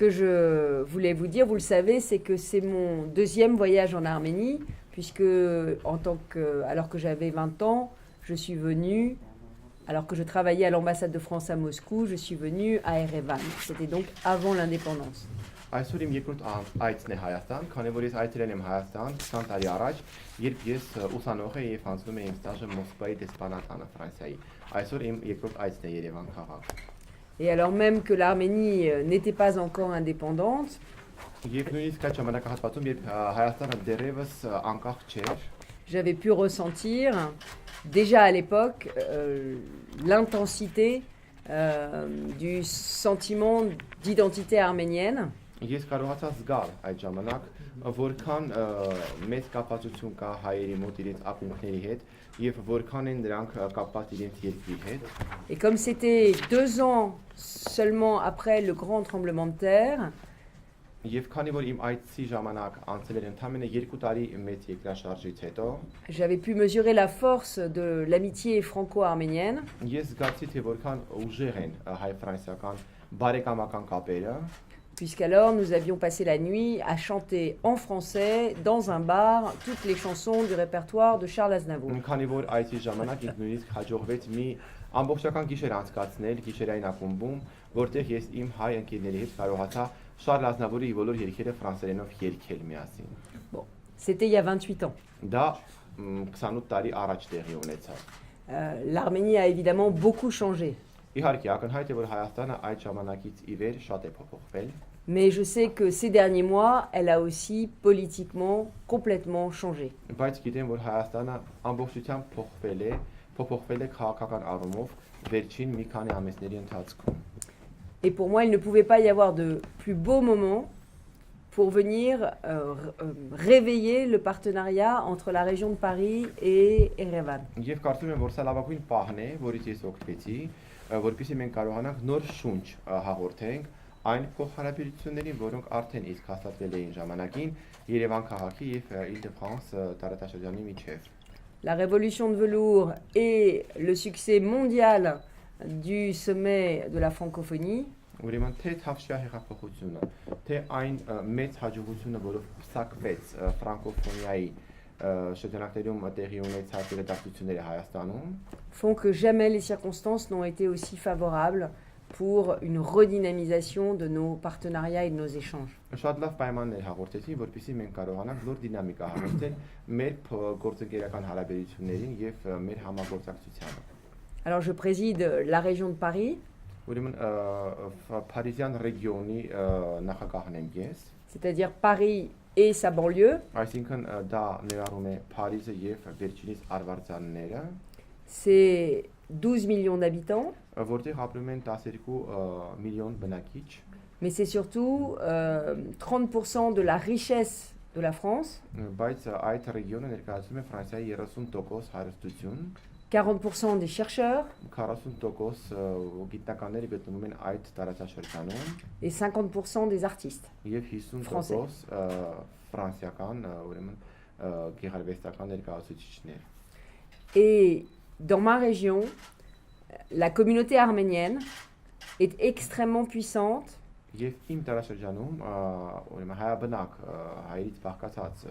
que je voulais vous dire, vous le savez, c'est que c'est mon deuxième voyage en Arménie, puisque alors que j'avais 20 ans, je suis venue, alors que je travaillais à l'ambassade de France à Moscou, je suis venue à Erevan. C'était donc avant l'indépendance. Այսօր իմ երկրորդ այցն է Հայաստան, քանի որ ես այցելել եմ Հայաստան 20 տարի առաջ, երբ ես ուսանող էի եւ անցնում էի իմ ստաժը Մոսկվայի դեսպանատանը Ֆրանսիայի։ Այսօր իմ երկրորդ այցն է Երևան քաղաք։ Et alors même que l'Arménie n'était pas encore indépendante, Եվ նույնիսկ այդ ժամանակահատվածում, երբ Հայաստանը դեռևս անկախ չէր, j'avais pu ressentir déjà à l'époque l'intensité du sentiment d'identité arménienne. ես կարողացա զգալ այդ ժամանակ, որքան մեծ կապվածություն կա հայերի մոտ իրենց ակունքների հետ եւ որքան են նրանք կապված իրենց երկրի հետ։ Et comme c'était 2 ans seulement après le grand tremblement de terre, Եվ քանի որ իմ այցի ժամանակ անցել էր ընդամենը 2 տարի մեծ երկրաշարժից հետո, j'avais pu mesurer la force de l'amitié franco-arménienne. ես զգացի թե որքան ուժեղ են հայ-ֆրանսիական բարեկամական կապերը, Puisqu'alors nous avions passé la nuit à chanter en français dans un bar toutes les chansons du répertoire de Charles Aznavour. քանի որ այցի ժամանակ ինձ նույնիսկ հաջողվեց մի ամբողջական գիշեր անցկացնել գիշերային ակումբում, որտեղ ես իմ հայ ընկերների հետ կարողացա Շարլ Ազնավուրի բոլոր երգերը ֆրանսերենով երգել միասին։ Bon, c'était il y a 28 ans. Դա 28 տարի առաջ տեղի ունեցավ։ L'Arménie a évidemment beaucoup changé. Իհարկե, ակնհայտ է, որ Հայաստանը այդ ժամանակից ի վեր շատ է փոփոխվել, Mais je sais que ces derniers mois, elle a aussi politiquement complètement changé. բայց գիտեմ, որ Հայաստանը ամբողջությամբ փոփոխվել է քաղաքական առումով վերջին մի քանի ամիսների ընթացքում։ Et pour moi, il ne pouvait pas y avoir de plus beau moment pour venir réveiller le partenariat entre la région de Paris et Erevan. Եվ կարծում եմ, որ սա լավագույն պահն է, որից ես օգտվեցի, որպեսզի մենք կարողանանք նոր շունչ հաղորդենք այն փոխհարաբերություններին, որոնք արդեն իսկ հաստատվել էին ժամանակին Երևան քաղաքի եւ Île-de-France տարածաշրջանի միջեւ։ La révolution de velours et le succès mondial du sommet de la francophonie Ուրեմն թե Թավշյա հեղափոխությունը, թե այն մեծ հաջողությունը, որով փսակվեց ֆրանկոֆոնիայի շրջանակներում տեղի ունեցած իրադարձությունները Հայաստանում, font que jamais les circonstances n'ont été aussi favorables pour une redynamisation de nos partenariats et de nos échanges. շատ լավ պայմաններ հաղորդեցին, որպեսզի մենք կարողանանք նոր դինամիկա հաղորդել մեր գործընկերական հարաբերություններին եւ մեր համագործակցությանը։ Alors je préside la région de Paris, Ուրեմն Փարիզյան ռեգիոնի նախագահն եմ ես, c'est-à-dire Paris et sa banlieue. այսինքն դա ներառում է Փարիզը եւ վերջինիս արվարձանները, C'est 12 millions d'habitants, որտեղ ապրում են 12 միլիոն բնակիչ, mais c'est surtout 30% de la richesse de la France, բայց այդ ռեգիոնը ներկայացնում է Ֆրանսիայի 30% հարստություն, 40% des chercheurs 40% գիտնականները գտնվում են այդ տարածաշրջանում et 50% des artistes. եւ 50% ֆրանսիական, ուրեմն գեղարվեստական ներկայացուցիչներ։ Et dans ma région, la communauté arménienne est extrêmement puissante Եվ իմ տարածաշրջանում, ուրեմն հայաբնակ հայերից բաղկացած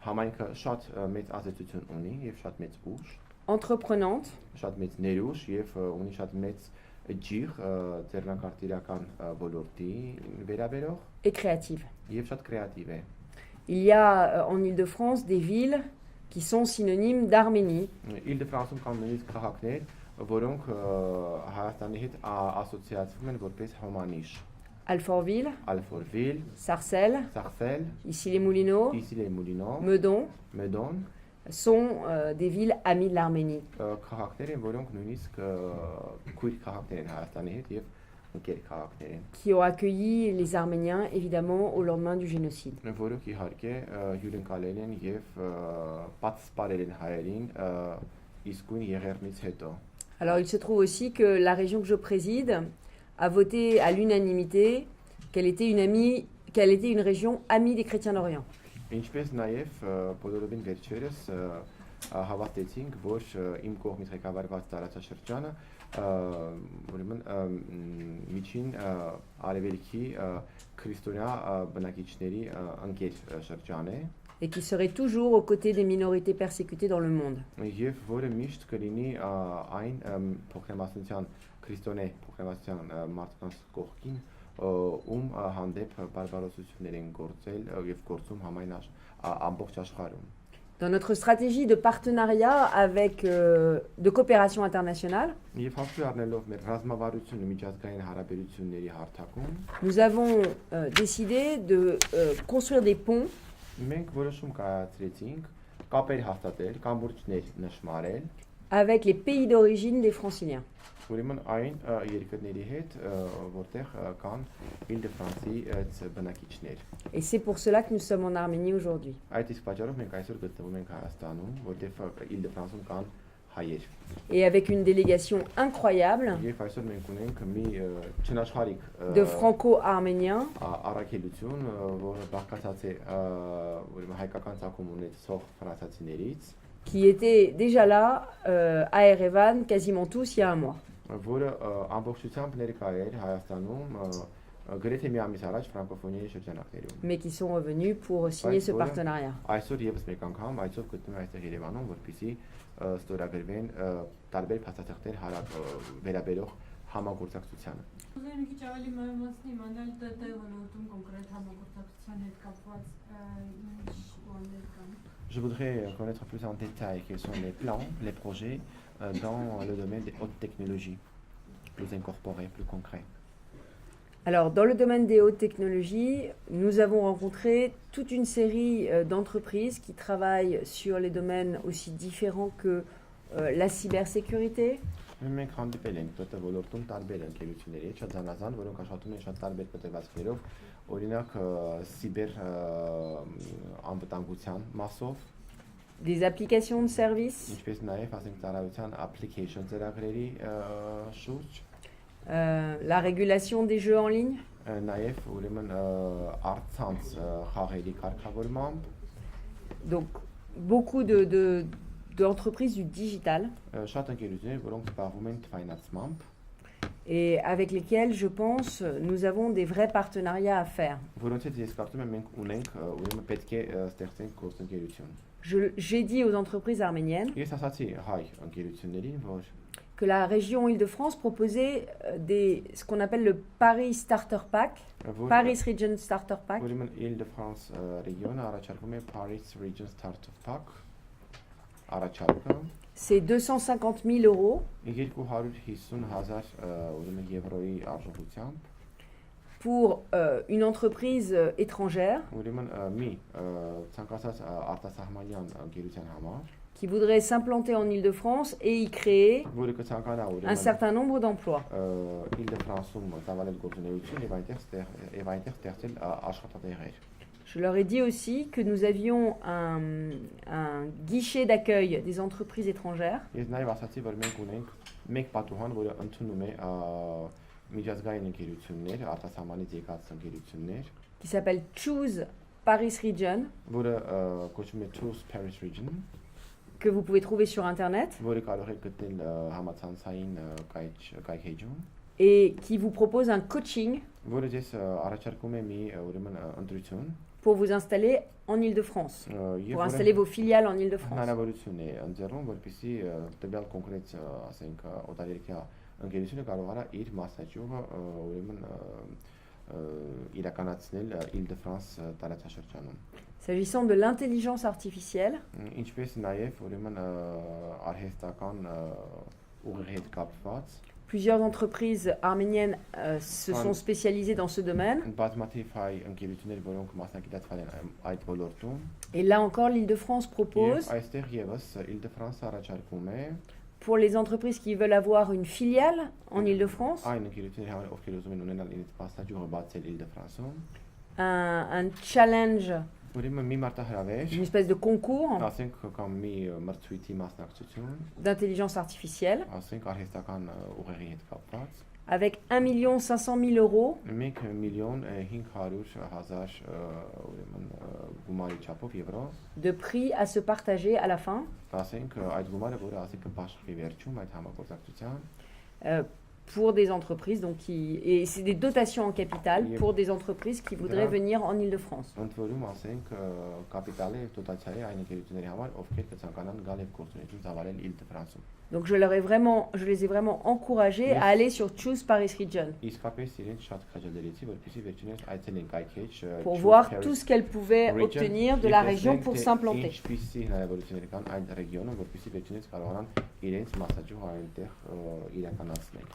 համայնքը շատ մեծ ազդեցություն ունի եւ շատ մեծ ուժ, entreprenante, շատ մեծ ներուժ եւ ունի շատ մեծ ջիղ ձեռնարկատիրական ոլորտի վերաբերող et créative. եւ շատ կրեատիվ է։ Il y a en Île-de-France des villes qui sont synonymes d'Arménie. Île-de-France-ում կան նույնիսկ քաղաքներ, որոնք Հայաստանի հետ ասոցիացվում են որպես հոմանիշ։ Alfortville, Alfortville, Sarcelles, Sarcelles, Issy-les-Moulineaux, Issy-les-Moulineaux, Meudon Meudon, sont des villes amies de l'Arménie. քաղաքներ են, որոնք նույնիսկ քույր քաղաքներ են Հայաստանի հետ եւ ընկեր քաղաքներ են, Qui ont accueilli les Arméniens évidemment au lendemain du génocide. որոնք իհարկե հյուրընկալել են եւ պատսպարել են հայերին իսկույն եղեռնից հետո։ Alors il se trouve aussi que la région que je préside a voté à l'unanimité qu'elle était une région amie des chrétiens d'Orient. Ինչպես նաեւ բոլորովին վերջերս հավատեցինք, որ իմ կողմից ղեկավարված տարածաշրջանը ուրեմն միջին արևելքի քրիստոնյա բնակիչների ընկեր շրջան է et qui serait toujours aux côtés des minorités persécutées dans le monde. եւ որը միշտ կլինի այն փոքրամասնության քրիստոնե փոքրամասնության մարդկանց կողքին ում հանդեպ բարբարոսություններ են գործել եւ գործում համայն ամբողջ աշխարհում. Dans notre stratégie de partenariat avec de coopération internationale, Եվ հաշվի առնելով մեր ռազմավարությունը միջազգային հարաբերությունների հարթակում, nous avons décidé de construire des ponts մենք որոշում կայացրեցինք կապեր հաստատել, կամուրջներ նշмарել, avec les pays d'origine des franciliens. ուրեմն այն երկրների հետ, որտեղ կան Île-de-France-ի բնակիչներ. Et c'est pour cela que nous sommes en Arménie aujourd'hui. Այդ իսկ պատճառով մենք այսօր գտնվում ենք Հայաստանում, որտեղ Île-de-France-ում կան հայեր. Et avec une délégation incroyable Եվ այսօր մենք ունենք մի չնաշխարհիկ de franco-arméniens առաքելություն, որը բաղկացած է ուրեմն հայկական ցակում ունեցող ֆրանսիացիներից, qui étaient déjà là à Erevan quasiment tous il y a un mois. որը ամբողջությամբ ներկա էր Հայաստանում գրեթե մի ամիս առաջ ֆրանկոֆոնիայի շրջանակներում. Mais qui sont revenus pour signer ce partenariat. Այսօր եւս մեկ անգամ այսօր գտնվում է այստեղ Երևանում, որպեսզի ստորագրվեն տարբեր փաստաթղթեր վերաբերող համագործակցությանը. Ուզում եմ քիչ ավելի մանրամասնի իմանալ ՏՏ ոլորտում կոնկրետ համագործակցության հետ կապված ինչ բաներ կան. Je voudrais connaître plus en détail quels sont les plans, les projets dans le domaine des hautes technologies, plus incorporés, plus concrets. Alors, dans le domaine des hautes technologies, nous avons rencontré toute une série d'entreprises qui travaillent sur les domaines aussi différents que la cybersécurité, Մենք հանդիպել ենք ՏՏ ոլորտում տարբեր ընկերությունների, շատ զանազան, որոնք աշխատում են շատ տարբեր պատերվածքներով, օրինակ սիբեր անվտանգության մասով, des applications de services, ինչպես նաև ասենք ծառայության application ծրագրերի շուրջ, la régulation des jeux en ligne, նաև ուրեմն առցանց խաղերի կարգավորմամբ, donc beaucoup d'entreprises du digital շատ ընկերություններ, որոնք զբաղվում են թվայնացմամբ, et avec lesquelles, je pense, nous avons des vrais partenariats à faire. որոնց հետ ես կարծում եմ մենք ունենք ուրեմն պետք է ստեղծենք գործընկերություն. J'ai dit aux entreprises arméniennes Ես ասացի հայ ընկերություններին, որ que la région Île-de-France proposait ce qu'on appelle le Paris Starter Pack, Paris Region Starter Pack, ուրեմն Île-de-France ռեգիոնը առաջարկում է Paris Region Starter Pack առաջարկը c'est 250 000 euros 250,000 ուրեմն եվրոյի արժողությամբ pour une entreprise étrangère ուրեմն մի ցանկացած արտասահմանյան ընկերության համար qui voudrait s'implanter en Île-de-France et y créer որը կցանկանա un ուրեմն certain nombre d'emplois. Île-de-France-ում ծավալել գործունեություն եւ այնտեղ ստեղծել աշխատատեղեր. Je leur ai dit aussi que nous avions un guichet d'accueil des entreprises étrangères Ես նաեւ ասացի, որ մենք ունենք մեկ պատուհան, որը ընդունում է միջազգային ընկերություններ, արտասահմանից եկած ընկերություններ, qui s'appelle Choose Paris Region, որը կոչվում է Choose Paris Region, que vous pouvez trouver sur Internet որը կարող եք գտնել համացանցային կայքեջում, et qui vous propose un coaching որը ես առաջարկում է մի ուրեմն ընտրություն, pour vous installer en Île-de-France, եւ pour installer vos filiales en Île-de-France. հնարավորություն է ընձեռում, որպեսզի տվյալ կոնկրետ, ասենք, օտարերկրյա ընկերությունը կարողանա իր մասնաճյուղը ուրեմն իրականացնել Île-de-France տարածաշրջանում. S'agissant de l'intelligence artificielle, Ինչպես նաև ուրեմն արհեստական ուղիղ հետ կապված plusieurs entreprises arméniennes se sont spécialisées dans ce domaine. բազմաթիվ հայ ընկերություններ, որոնք մասնակցել են այդ ոլորտում, Et là encore, l'Île-de-France propose, եւ այստեղ եւս Île-de-France առաջարկում է pour les entreprises qui veulent avoir une filiale en Île-de-France, այն ընկերությունների համար, ովքեր ուզում են ունենալ իրենց մասնաճյուղը բացել Île-de-France-ում, un challenge, ուրեմն մի մարտահրավեր, une espèce de concours ասենք կամ մի մրցույթի մասնակցություն, d'intelligence artificielle. ասենք արհեստական ուղեղի հետ կապված, avec 1 500 000 euros 1,500,000 ուրեմն գումարի չափով եվրո, de prix à se partager à la fin ասենք այդ գումարը, որը ասենք կբաշխվի վերջում այդ համագործակցության, pour des entreprises, et c'est des dotations en capital pour des entreprises qui voudraient venir en Île-de-France. ընդ որում ասենք կապիտալի եւ դոտացիայի այն ընկերությունների համար, ովքեր կցանկանան գալ եւ գործունեություն ծավալել Île-de-France-ում։ Donc je les ai vraiment encouragés à aller sur Choose Paris Region Իսկապես իրենց շատ քաջալերեցի, որպեսզի վերջինս այցելեն կայքեջ pour voir tout ce qu'elles pouvaient obtenir de la région pour s'implanter. Ինչպիսի հնարավորություններ կան այդ ռեգիոնում, որպեսզի վերջինս կարողանան իրենց մասնաճյուղը այնտեղ իրականացնել։